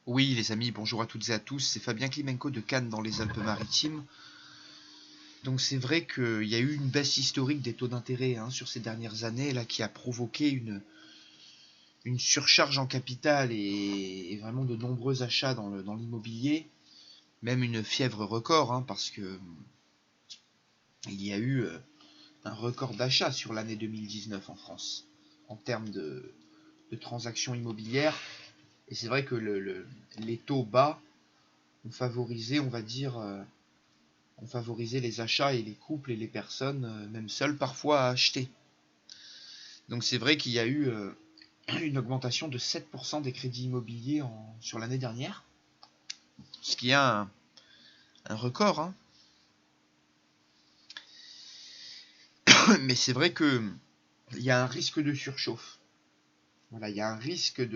Oui, les amis, bonjour à toutes et à tous. C'est Fabien Klimenko de Cannes dans les Alpes-Maritimes. Donc c'est vrai qu'il y a eu une baisse historique des taux d'intérêt sur ces dernières années là, qui a provoqué une surcharge en capital et vraiment de nombreux achats dans l'immobilier. Même une fièvre record parce que il y a eu un record d'achat sur l'année 2019 en France en termes de transactions immobilières. Et c'est vrai que les taux bas ont favorisé, on va dire, ont favorisé les achats et les couples et les personnes, même seules parfois, à acheter. Donc c'est vrai qu'il y a eu une augmentation de 7% des crédits immobiliers sur l'année dernière, ce qui est un record. Mais c'est vrai qu'il y a un risque de surchauffe. Voilà, il y a un risque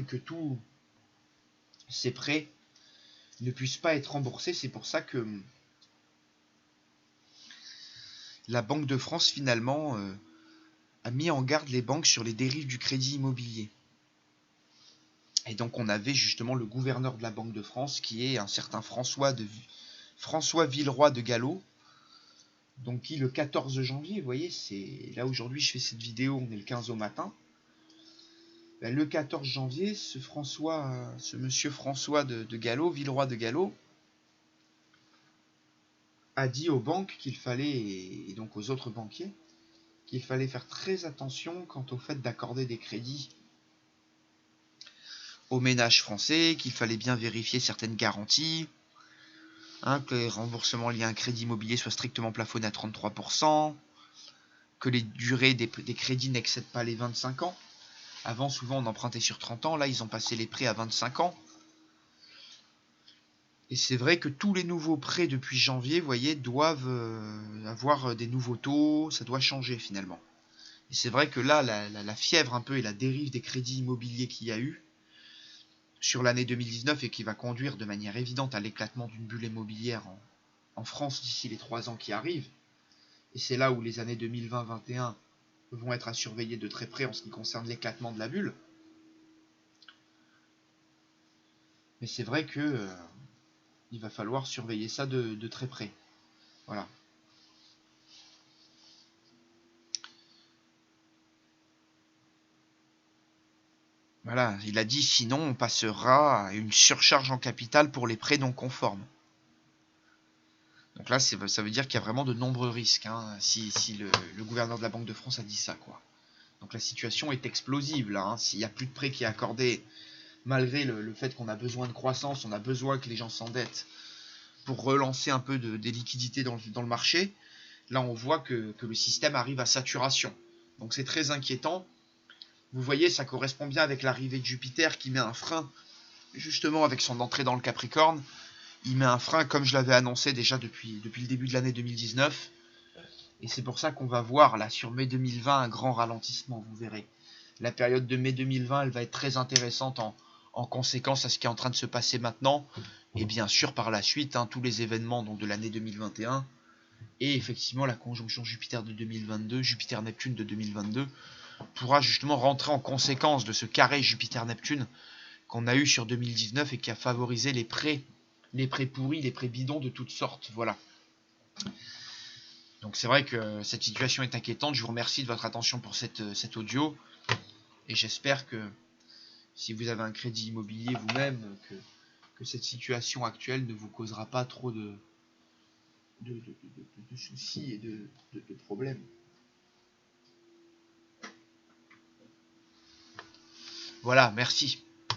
que tous ces prêts ne puissent pas être remboursés. C'est pour ça que la Banque de France finalement a mis en garde les banques sur les dérives du crédit immobilier. Et donc on avait justement le gouverneur de la Banque de France qui est un certain François Villeroy de Galhau, donc qui le 14 janvier, vous voyez, c'est là aujourd'hui je fais cette vidéo, on est le 15 au matin. Le 14 janvier, ce monsieur François de Galhau, Villeroy de Galhau, a dit aux banques qu'il fallait, et donc aux autres banquiers, qu'il fallait faire très attention quant au fait d'accorder des crédits aux ménages français, qu'il fallait bien vérifier certaines garanties, que les remboursements liés à un crédit immobilier soient strictement plafonnés à 33%, que les durées des crédits n'excèdent pas les 25 ans. Avant, souvent, on empruntait sur 30 ans. Là, ils ont passé les prêts à 25 ans. Et c'est vrai que tous les nouveaux prêts depuis janvier, vous voyez, doivent avoir des nouveaux taux. Ça doit changer finalement. Et c'est vrai que là, la fièvre un peu et la dérive des crédits immobiliers qu'il y a eu sur l'année 2019 et qui va conduire de manière évidente à l'éclatement d'une bulle immobilière en France d'ici les 3 ans qui arrivent. Et c'est là où les années 2020-2021 vont être à surveiller de très près en ce qui concerne l'éclatement de la bulle. Mais c'est vrai que il va falloir surveiller ça de très près. Voilà. Voilà, il a dit sinon on passera à une surcharge en capital pour les prêts non conformes. Donc là, ça veut dire qu'il y a vraiment de nombreux risques si le gouverneur de la Banque de France a dit ça, quoi. Donc la situation est explosive là. S'il n'y a plus de prêt qui est accordé, malgré le fait qu'on a besoin de croissance, on a besoin que les gens s'endettent pour relancer un peu des liquidités dans le marché, là on voit que le système arrive à saturation. Donc c'est très inquiétant. Vous voyez, ça correspond bien avec l'arrivée de Jupiter qui met un frein, justement avec son entrée dans le Capricorne. Il met un frein comme je l'avais annoncé déjà depuis le début de l'année 2019. Et c'est pour ça qu'on va voir là sur mai 2020 un grand ralentissement, vous verrez. La période de mai 2020, elle va être très intéressante en conséquence à ce qui est en train de se passer maintenant. Et bien sûr par la suite, tous les événements donc, de l'année 2021 et effectivement la conjonction Jupiter de 2022, Jupiter-Neptune de 2022 pourra justement rentrer en conséquence de ce carré Jupiter-Neptune qu'on a eu sur 2019 et qui a favorisé les prêts pourris, les prêts bidons de toutes sortes. Voilà. Donc c'est vrai que cette situation est inquiétante. Je vous remercie de votre attention pour cet audio. Et j'espère que si vous avez un crédit immobilier vous-même, que cette situation actuelle ne vous causera pas trop de soucis et de problèmes. Voilà, merci.